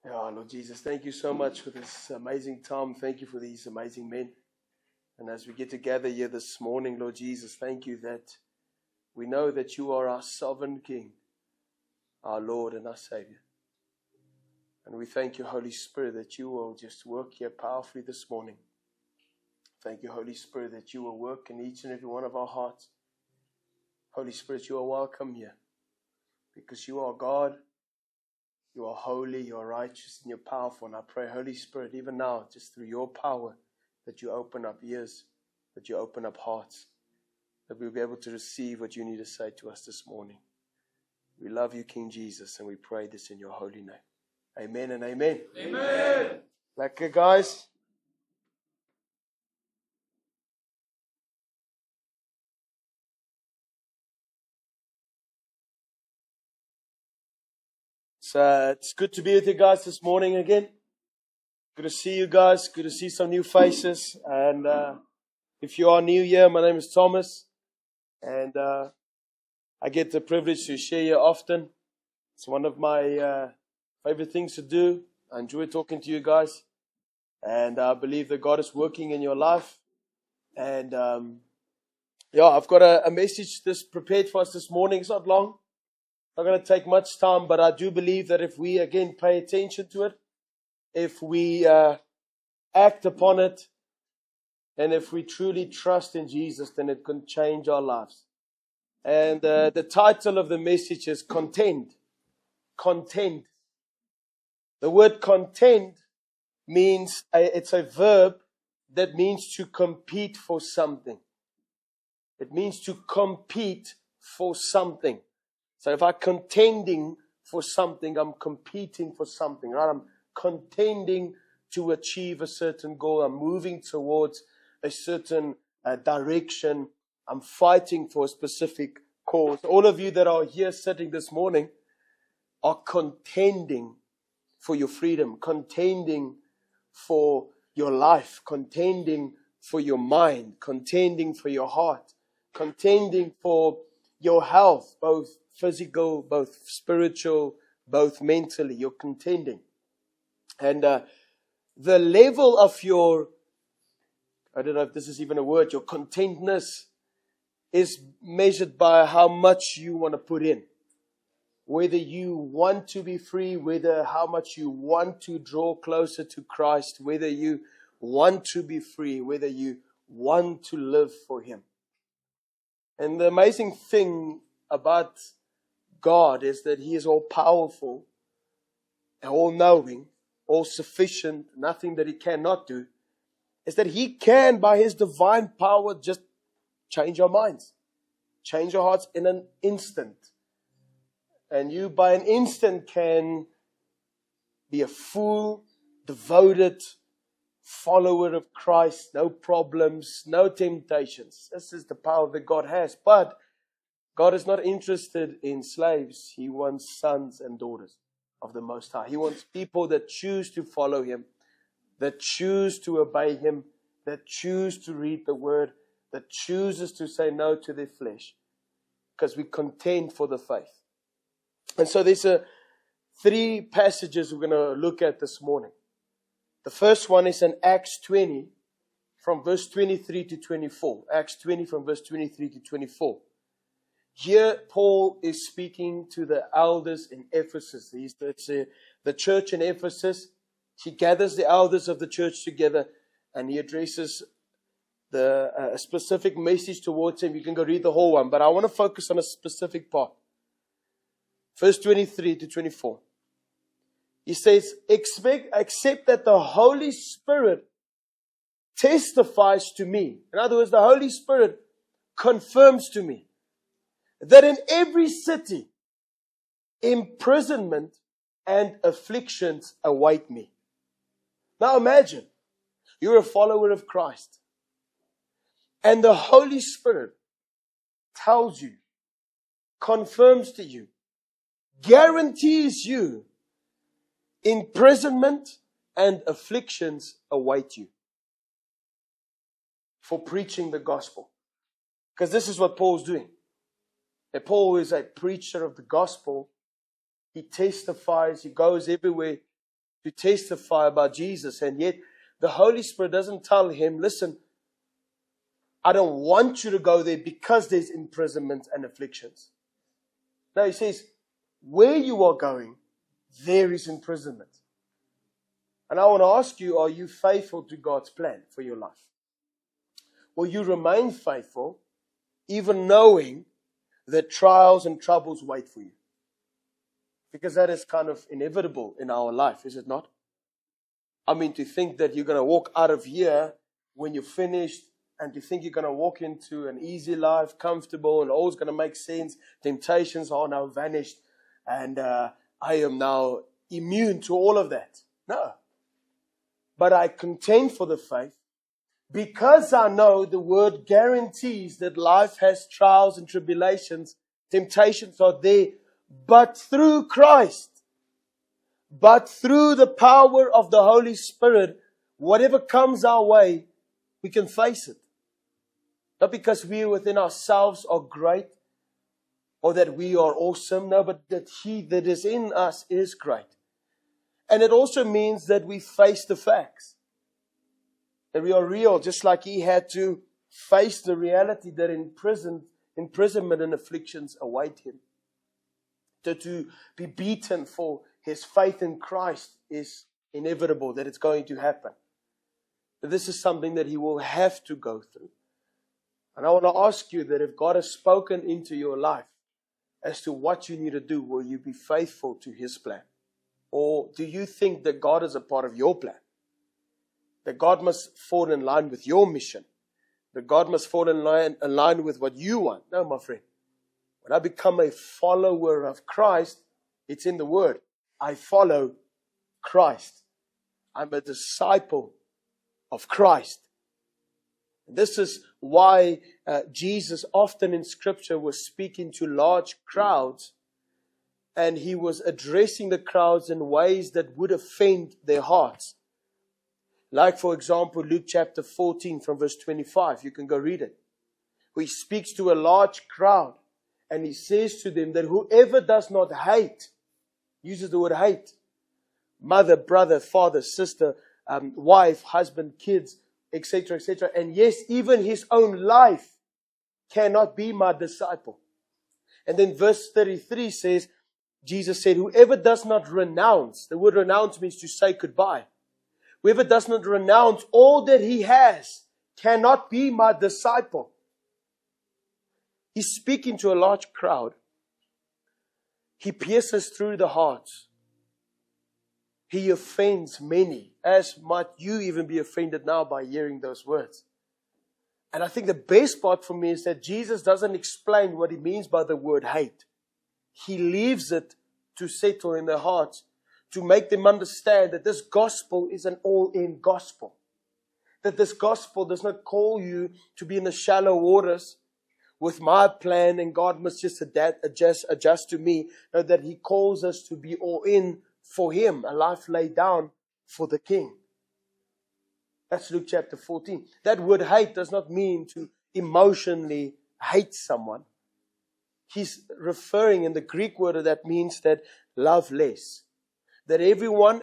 Yeah, Lord Jesus, thank you so much for this amazing time. Thank you for these amazing men. And as we get together here this morning, Lord Jesus, thank you that we know that you are our sovereign King, our Lord and our Savior. And we thank you, Holy Spirit, that you will just work here powerfully this morning. Thank you, Holy Spirit, that you will work in each and every one of our hearts. Holy Spirit, you are welcome here because you are God. You are holy, you are righteous, and you're powerful. And I pray, Holy Spirit, even now, just through your power, that you open up ears, that you open up hearts, that we'll be able to receive what you need to say to us this morning. We love you, King Jesus, and we pray this in your holy name. Amen and amen. Amen. Lekker, guys. It's good to be with you guys this morning again. Good to see you guys. Good to see some new faces. And if you are new here, my name is Thomas. And I get the privilege to share here often. It's one of my favorite things to do. I enjoy talking to you guys. And I believe that God is working in your life. And I've got a message prepared for us this morning. It's not long. Not going to take much time, but I do believe that if we again pay attention to it, if we act upon it, and if we truly trust in Jesus, then it can change our lives. And the title of the message is Contend. Contend. The word contend means, it's a verb that means to compete for something. It means to compete for something. So if I'm contending for something, I'm competing for something, right? I'm contending to achieve a certain goal. I'm moving towards a certain direction. I'm fighting for a specific cause. All of you that are here sitting this morning are contending for your freedom, contending for your life, contending for your mind, contending for your heart, contending for your health, both physical, both spiritual, both mentally. You're contending. And the level of your, I don't know if this is even a word, your contentness is measured by how much you want to put in. Whether you want to be free, whether how much you want to draw closer to Christ, whether you want to be free, whether you want to live for Him. And the amazing thing about God is that He is all powerful, all knowing, all sufficient, nothing that He cannot do, is that He can, by His divine power, just change our minds, change our hearts in an instant. And you, by an instant, can be a full, devoted follower of Christ. No problems, no temptations. This is the power that God has. But God is not interested in slaves. He wants sons and daughters of the Most High. He wants people that choose to follow Him, that choose to obey Him, that choose to read the Word, that chooses to say no to their flesh. Because we contend for the faith. And so there's three passages we're going to look at this morning. The first one is in Acts 20 from verse 23 to 24. Acts 20 from verse 23 to 24. Here Paul is speaking to the elders in Ephesus. It's the church in Ephesus. He gathers the elders of the church together and he addresses a specific message towards them. You can go read the whole one, but I want to focus on a specific part. Verse 23 to 24. He says, accept that the Holy Spirit testifies to me. In other words, the Holy Spirit confirms to me that in every city, imprisonment and afflictions await me. Now imagine, you're a follower of Christ. And the Holy Spirit tells you, confirms to you, guarantees you, imprisonment and afflictions await you for preaching the gospel. Because this is what Paul's doing. And Paul is a preacher of the gospel. He testifies, he goes everywhere to testify about Jesus. And yet the Holy Spirit doesn't tell him, listen, I don't want you to go there because there's imprisonment and afflictions. No, he says, where you are going, there is imprisonment. And I want to ask you, are you faithful to God's plan for your life? Will you remain faithful, even knowing that trials and troubles wait for you? Because that is kind of inevitable in our life, is it not? I mean, to think that you're going to walk out of here when you're finished, and to think you're going to walk into an easy life, comfortable, and all's going to make sense. Temptations are now vanished, and I am now immune to all of that. No. But I contend for the faith because I know the word guarantees that life has trials and tribulations. Temptations are there, but through Christ, but through the power of the Holy Spirit, whatever comes our way, we can face it. Not because we within ourselves are great or that we are awesome. No, but that He that is in us is great. And it also means that we face the facts. That we are real, just like He had to face the reality that imprisonment and afflictions await Him. To be beaten for His faith in Christ is inevitable, that it's going to happen. But this is something that He will have to go through. And I want to ask you that if God has spoken into your life as to what you need to do, will you be faithful to His plan? Or do you think that God is a part of your plan? That God must fall in line with your mission? That God must fall in line with what you want? No, my friend. When I become a follower of Christ, it's in the Word. I follow Christ. I'm a disciple of Christ. This is why Jesus often in Scripture was speaking to large crowds, and He was addressing the crowds in ways that would offend their hearts. Like, for example, Luke chapter 14 from verse 25. You can go read it. Where He speaks to a large crowd, and He says to them that whoever does not hate, uses the word hate, mother, brother, father, sister, wife, husband, kids, etc., etc. And yes, even his own life cannot be my disciple. And then verse 33 says, Jesus said, whoever does not renounce, the word renounce means to say goodbye. Whoever does not renounce all that he has cannot be my disciple. He's speaking to a large crowd. He pierces through the hearts. He offends many, as might you even be offended now by hearing those words. And I think the best part for me is that Jesus doesn't explain what He means by the word hate. He leaves it to settle in their hearts, to make them understand that this gospel is an all-in gospel. That this gospel does not call you to be in the shallow waters with my plan and God must just adjust to me. No, that He calls us to be all in for Him, a life laid down for the King. That's Luke chapter 14. That word hate does not mean to emotionally hate someone. He's referring in the Greek word that means that love less. That everyone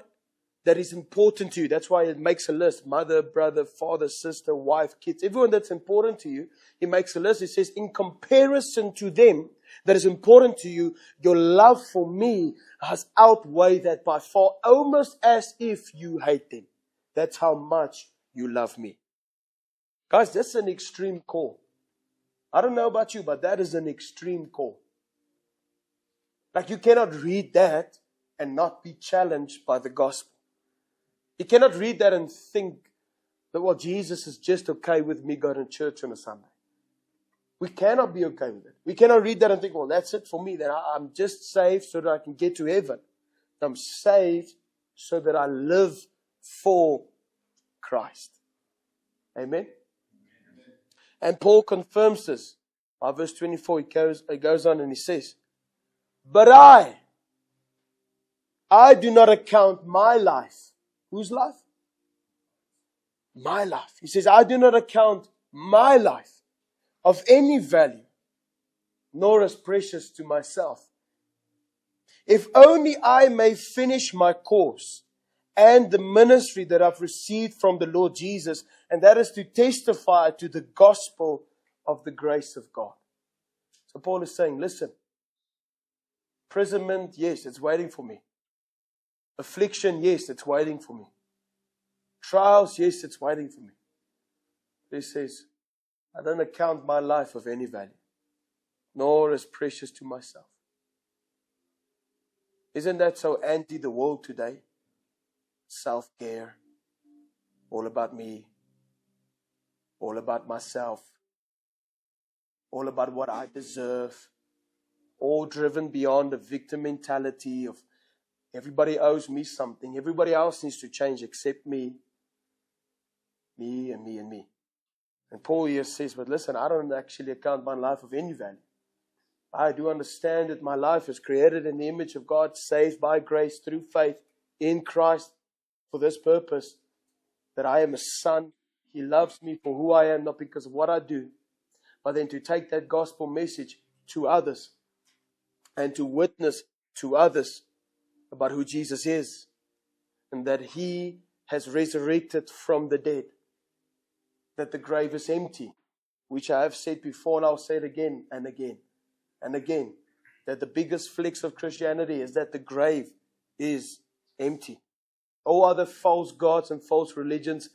that is important to you, that's why it makes a list. Mother, brother, father, sister, wife, kids. Everyone that's important to you, He makes a list. He says, in comparison to them that is important to you, your love for me has outweighed that by far, almost as if you hate them. That's how much you love me. Guys, that's an extreme call. I don't know about you, but that is an extreme call. Like, you cannot read that and not be challenged by the gospel. You cannot read that and think that, well, Jesus is just okay with me going to church on a Sunday. We cannot be okay with it. We cannot read that and think, well, that's it for me. Then I'm just saved so that I can get to heaven. I'm saved so that I live for Christ. Amen? And Paul confirms this. By verse 24, he goes on and he says, but I do not account my life. Whose life? My life. He says, I do not account my life of any value, nor as precious to myself, if only I may finish my course and the ministry that I've received from the Lord Jesus, and that is to testify to the gospel of the grace of God. So Paul is saying, listen, imprisonment, yes, it's waiting for me. Affliction, yes, it's waiting for me. Trials, yes, it's waiting for me. He says, I don't account my life of any value, nor as precious to myself. Isn't that so anti the world today? Self-care, all about me, all about myself, all about what I deserve, all driven beyond the victim mentality of everybody owes me something, everybody else needs to change except me, me and me and me. And Paul here says, but listen, I don't actually account my life of any value. I do understand that my life is created in the image of God, saved by grace through faith in Christ for this purpose, that I am a son. He loves me for who I am, not because of what I do, but then to take that gospel message to others and to witness to others about who Jesus is and that He has resurrected from the dead, that the grave is empty, which I have said before and I'll say it again and again and again, that the biggest flex of Christianity is that the grave is empty. All other false gods and false religions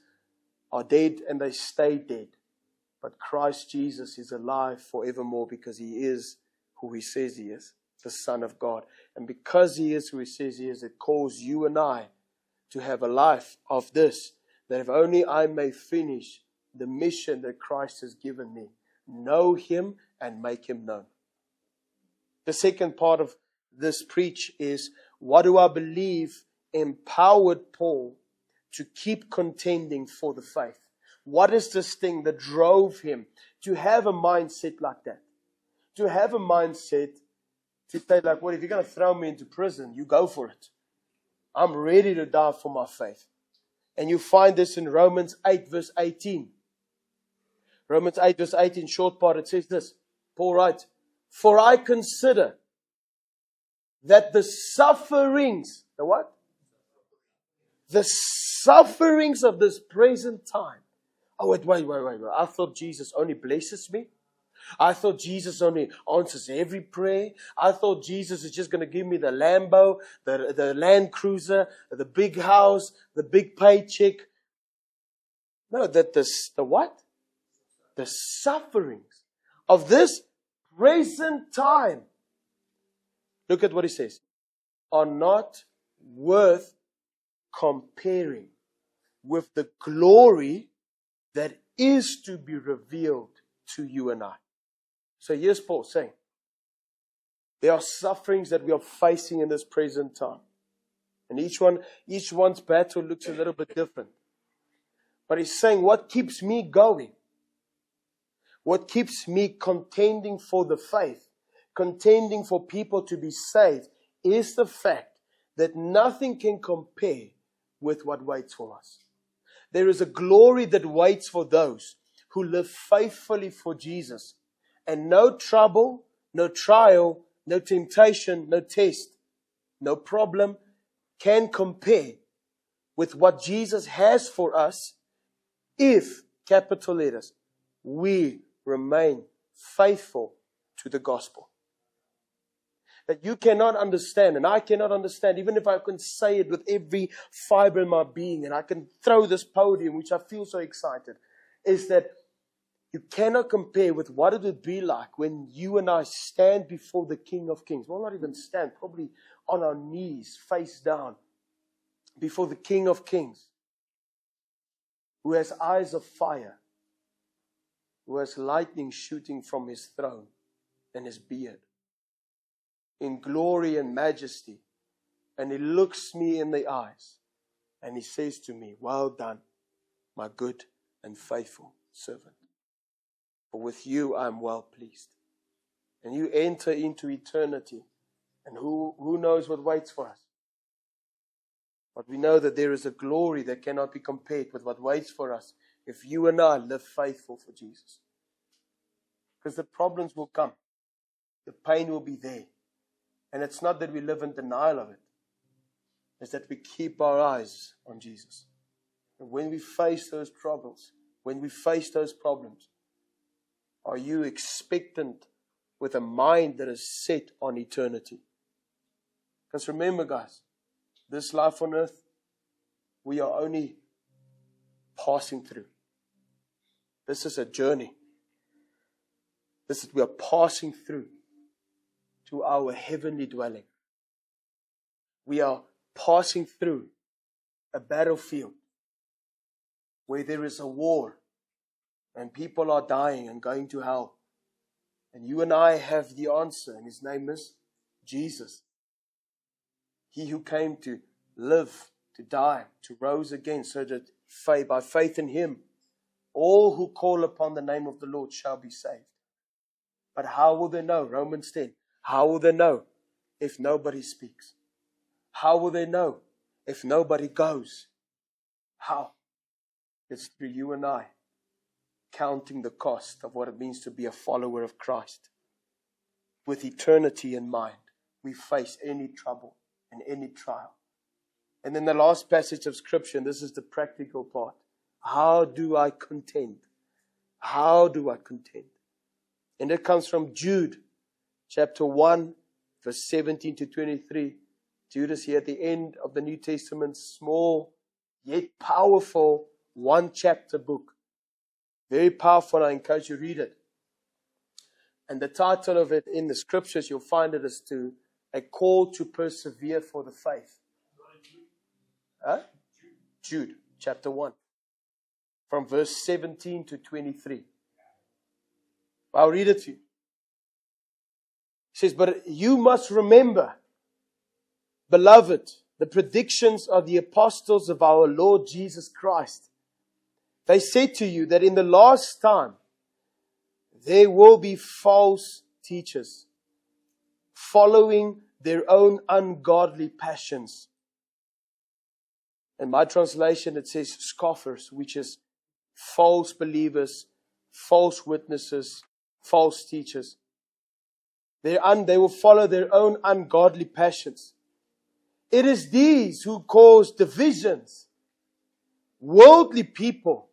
are dead and they stay dead. But Christ Jesus is alive forevermore because He is who He says He is, the Son of God. And because He is who He says He is, it calls you and I to have a life of this, that if only I may finish the mission that Christ has given me, know Him and make Him known. The second part of this preach is, what do I believe empowered Paul to keep contending for the faith? What is this thing that drove him to have a mindset like that? To have a mindset to say like, well, if you're going to throw me into prison, you go for it. I'm ready to die for my faith. And you find this in Romans 8 verse 18. Romans 8 verse 18, short part, it says this. Paul writes, for I consider that the sufferings, the what? The sufferings of this present time. Oh, wait. I thought Jesus only blesses me. I thought Jesus only answers every prayer. I thought Jesus is just going to give me the Lambo, the Land Cruiser, the big house, the big paycheck. No, that the what? The sufferings of this present time. Look at what he says. Are not worth comparing with the glory that is to be revealed to you and I. So here's Paul saying, there are sufferings that we are facing in this present time. And each one's battle looks a little bit different. But he's saying, what keeps me going? What keeps me contending for the faith, contending for people to be saved, is the fact that nothing can compare with what waits for us. There is a glory that waits for those who live faithfully for Jesus. And no trouble, no trial, no temptation, no test, no problem can compare with what Jesus has for us if, capital letters, we remain faithful to the gospel. That you cannot understand, and I cannot understand, even if I can say it with every fiber in my being, and I can throw this podium, which I feel so excited, is that you cannot compare with what it would be like when you and I stand before the King of Kings. Well, not even stand, probably on our knees, face down, before the King of Kings, who has eyes of fire, who has lightning shooting from His throne and His beard, in glory and majesty. And He looks me in the eyes and He says to me, well done, my good and faithful servant. For with you I am well pleased. And you enter into eternity. And who knows what waits for us? But we know that there is a glory that cannot be compared with what waits for us if you and I live faithful for Jesus. Because the problems will come. The pain will be there. And it's not that we live in denial of it. is that we keep our eyes on Jesus. And when we face those troubles, when we face those problems, are you expectant with a mind that is set on eternity? Because remember, guys, this life on earth, we are only passing through. This is a journey. We are passing through to our heavenly dwelling. We are passing through a battlefield where there is a war and people are dying and going to hell. And you and I have the answer, and His name is Jesus. He who came to live, to die, to rose again, so that by faith in Him, all who call upon the name of the Lord shall be saved. But how will they know? Romans 10. How will they know if nobody speaks? How will they know if nobody goes? How? It's through you and I counting the cost of what it means to be a follower of Christ. With eternity in mind, we face any trouble and any trial. And then the last passage of Scripture, and this is the practical part. How do I contend? How do I contend? And it comes from Jude, chapter 1, verse 17 to 23. Jude is here at the end of the New Testament, small yet powerful one chapter book. Very powerful, and I encourage you to read it. And the title of it in the Scriptures, you'll find it as to a call to persevere for the faith. Jude, chapter 1. From verse 17 to 23. I'll read it to you. It says, but you must remember, beloved, the predictions of the apostles of our Lord Jesus Christ. They said to you that in the last time there will be false teachers following their own ungodly passions. In my translation it says scoffers, which is false believers, false witnesses, false teachers. They will follow their own ungodly passions. It is these who cause divisions. Worldly people,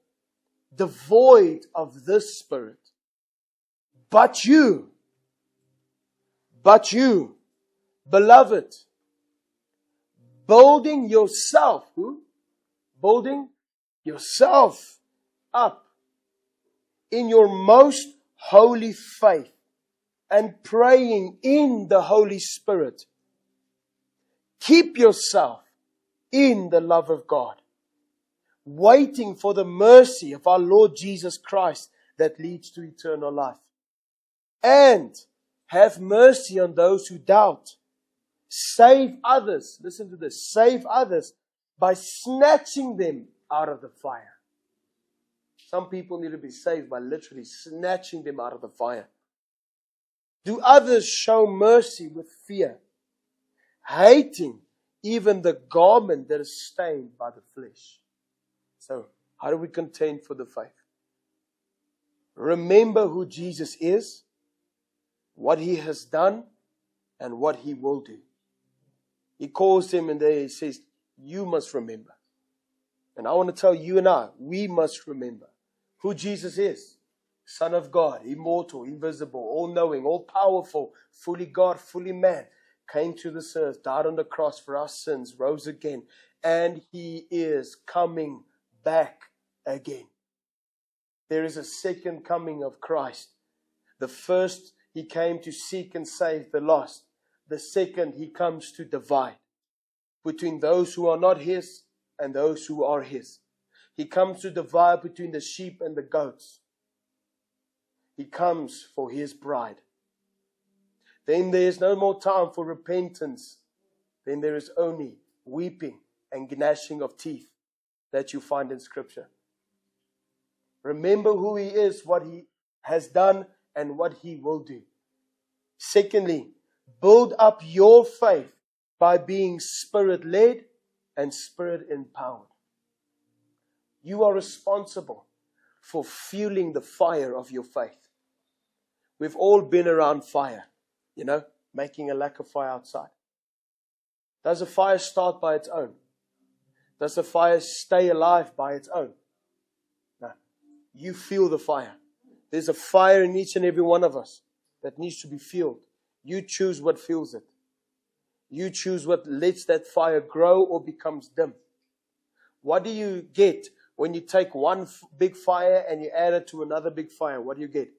devoid of this Spirit. But you, beloved, building yourself up in your most holy faith and praying in the Holy Spirit. Keep yourself in the love of God, waiting for the mercy of our Lord Jesus Christ that leads to eternal life. And have mercy on those who doubt. Save others, listen to this, save others by snatching them out of the fire. Some people need to be saved by literally snatching them out of the fire. Do others show mercy with fear, hating even the garment that is stained by the flesh? So, how do we contend for the faith? Remember who Jesus is, what He has done, and what He will do. He calls them and He says, you must remember. And I want to tell you and I, we must remember who Jesus is. Son of God, immortal, invisible, all-knowing, all-powerful, fully God, fully man, came to this earth, died on the cross for our sins, rose again, and He is coming back again. There is a second coming of Christ. The first, He came to seek and save the lost. The second, He comes to divide between those who are not His and those who are His. He comes to divide between the sheep and the goats. He comes for His bride. Then there is no more time for repentance. Then there is only weeping and gnashing of teeth that you find in Scripture. Remember who He is, what He has done, and what He will do. Secondly, build up your faith by being Spirit-led and Spirit-empowered. You are responsible for fueling the fire of your faith. We've all been around fire, making a lack of fire outside. Does a fire start by its own? Does the fire stay alive by its own? No. You feel the fire. There's a fire in each and every one of us that needs to be fueled. You choose what fuels it. You choose what lets that fire grow or becomes dim. What do you get when you take one big fire and you add it to another big fire? What do you get?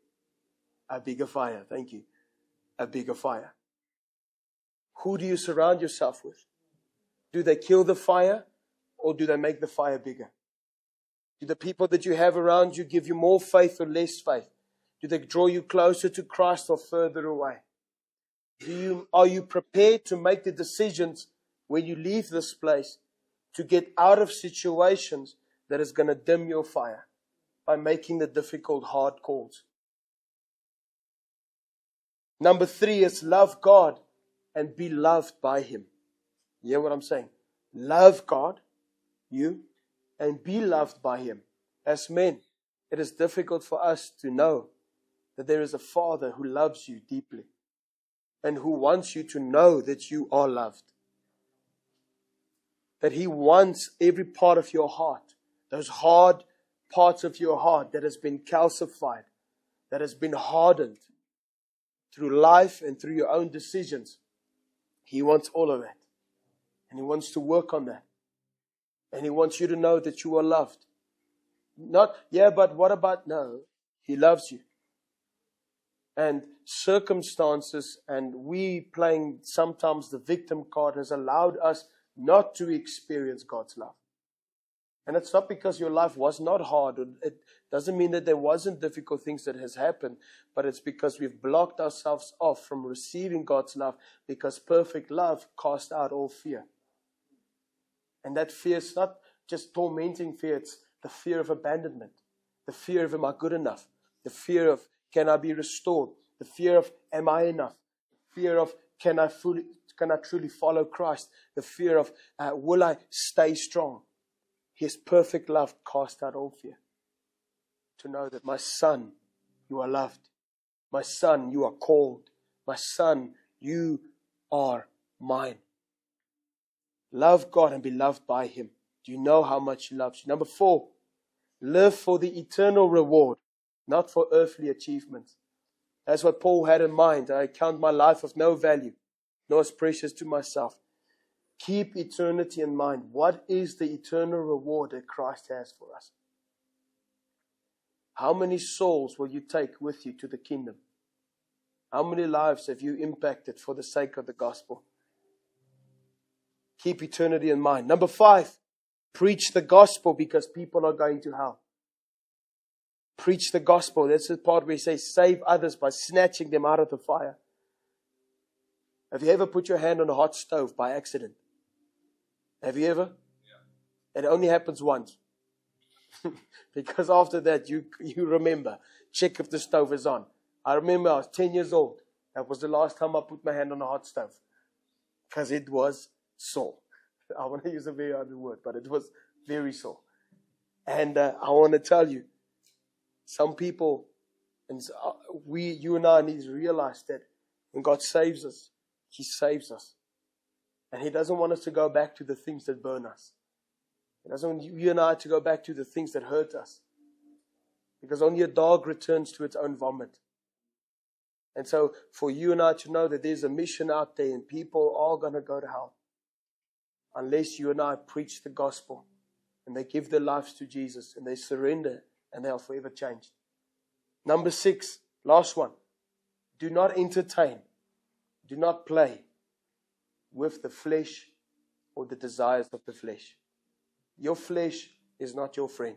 A bigger fire. Thank you. A bigger fire. Who do you surround yourself with? Do they kill the fire or do they make the fire bigger? Do the people that you have around you give you more faith or less faith? Do they draw you closer to Christ or further away? Are you prepared to make the decisions when you leave this place to get out of situations that is going to dim your fire by making the difficult, hard calls? Number 3 is love God and be loved by Him. You hear what I'm saying? Love God, you, and be loved by Him. As men, it is difficult for us to know that there is a Father who loves you deeply and who wants you to know that you are loved. That He wants every part of your heart, those hard parts of your heart that has been calcified, that has been hardened through life and through your own decisions. He wants all of that. And He wants to work on that. And He wants you to know that you are loved. Not, yeah, but what about? No, He loves you. And circumstances and we playing sometimes the victim card has allowed us not to experience God's love. And it's not because your life was not hard. It doesn't mean that there wasn't difficult things that has happened, but it's because we've blocked ourselves off from receiving God's love, because perfect love casts out all fear. And that fear is not just tormenting fear, it's the fear of abandonment, the fear of am I good enough, the fear of can I be restored, the fear of am I enough, the fear of can I truly follow Christ, the fear of will I stay strong. His perfect love cast out all fear. To know that my son, you are loved. My son, you are called. My son, you are mine. Love God and be loved by Him. Do you know how much He loves you? Number 4, live for the eternal reward, not for earthly achievements. That's what Paul had in mind. I count my life of no value, nor as precious to myself. Keep eternity in mind. What is the eternal reward that Christ has for us? How many souls will you take with you to the kingdom? How many lives have you impacted for the sake of the gospel? Keep eternity in mind. Number 5, preach the gospel because people are going to hell. Preach the gospel. That's the part where He says save others by snatching them out of the fire. Have you ever put your hand on a hot stove by accident? Have you ever? Yeah. It only happens once. Because after that, you remember. Check if the stove is on. I remember I was 10 years old. That was the last time I put my hand on a hot stove. Because it was sore. I want to use a very other word, but it was very sore. And I want to tell you, some people, and you and I need to realize that when God saves us, He saves us. And He doesn't want us to go back to the things that burn us. He doesn't want you and I to go back to the things that hurt us. Because only a dog returns to its own vomit. And so for you and I to know that there's a mission out there and people are going to go to hell. Unless you and I preach the gospel and they give their lives to Jesus and they surrender and they are forever changed. Number 6, last one. Do not entertain. Do not play with the flesh or the desires of the flesh. Your flesh is not your friend.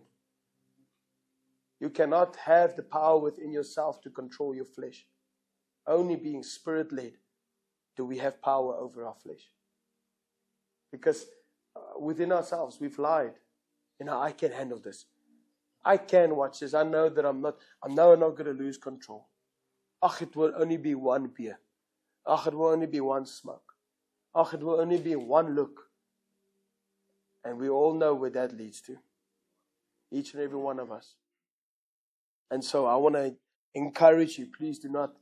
You cannot have the power within yourself to control your flesh. Only being Spirit-led do we have power over our flesh. Because within ourselves we've lied. I can handle this. I can watch this. I know that I'm not going to lose control. It will only be one beer. It will only be one smoke. It will only be one look. And we all know where that leads to. Each and every one of us. And so I want to encourage you, please do not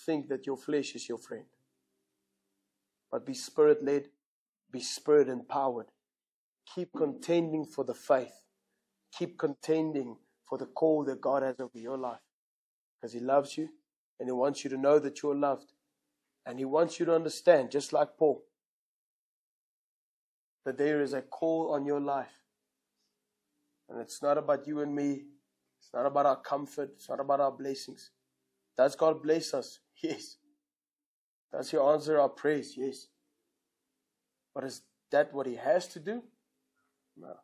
think that your flesh is your friend. But be Spirit-led, Be Spirit empowered. Keep contending for the faith. Keep contending for the call that God has over your life. Because He loves you and He wants you to know that you're loved. And He wants you to understand, just like Paul, that there is a call on your life. And it's not about you and me. It's not about our comfort. It's not about our blessings. Does God bless us? Yes. Does He answer our prayers? Yes. But is that what He has to do? No.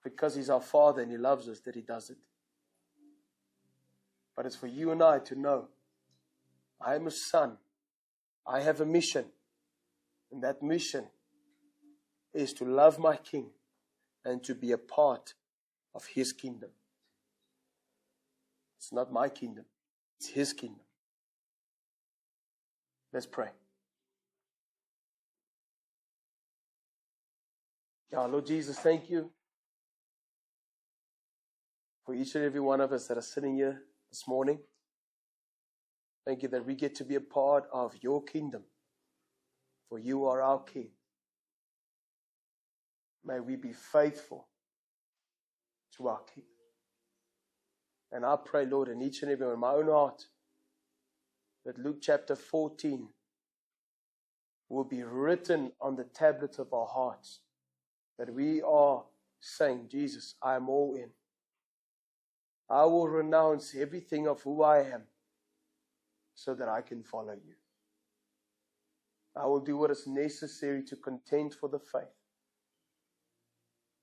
Because He's our Father and He loves us that He does it. But it's for you and I to know, I am a son. I have a mission. And that mission is to love my King and to be a part of His kingdom. It's not my kingdom. It's His kingdom. Let's pray. Yeah, Lord Jesus, thank you for each and every one of us that are sitting here this morning. Thank you that we get to be a part of your kingdom, for you are our King. May we be faithful to our King. And I pray, Lord, in each and every one, in my own heart, that Luke chapter 14 will be written on the tablets of our hearts. That we are saying, Jesus, I am all in. I will renounce everything of who I am so that I can follow you. I will do what is necessary to contend for the faith.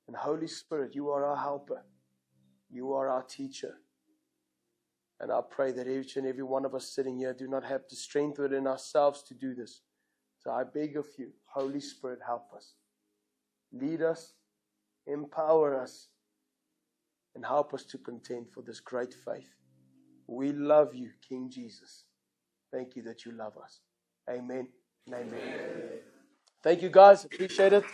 And Holy Spirit, you are our helper. You are our teacher. And I pray that each and every one of us sitting here do not have the strength within ourselves to do this. So I beg of you, Holy Spirit, help us. Lead us, empower us, and help us to contend for this great faith. We love you, King Jesus. Thank you that you love us. Amen and amen. Thank you, guys. Appreciate it.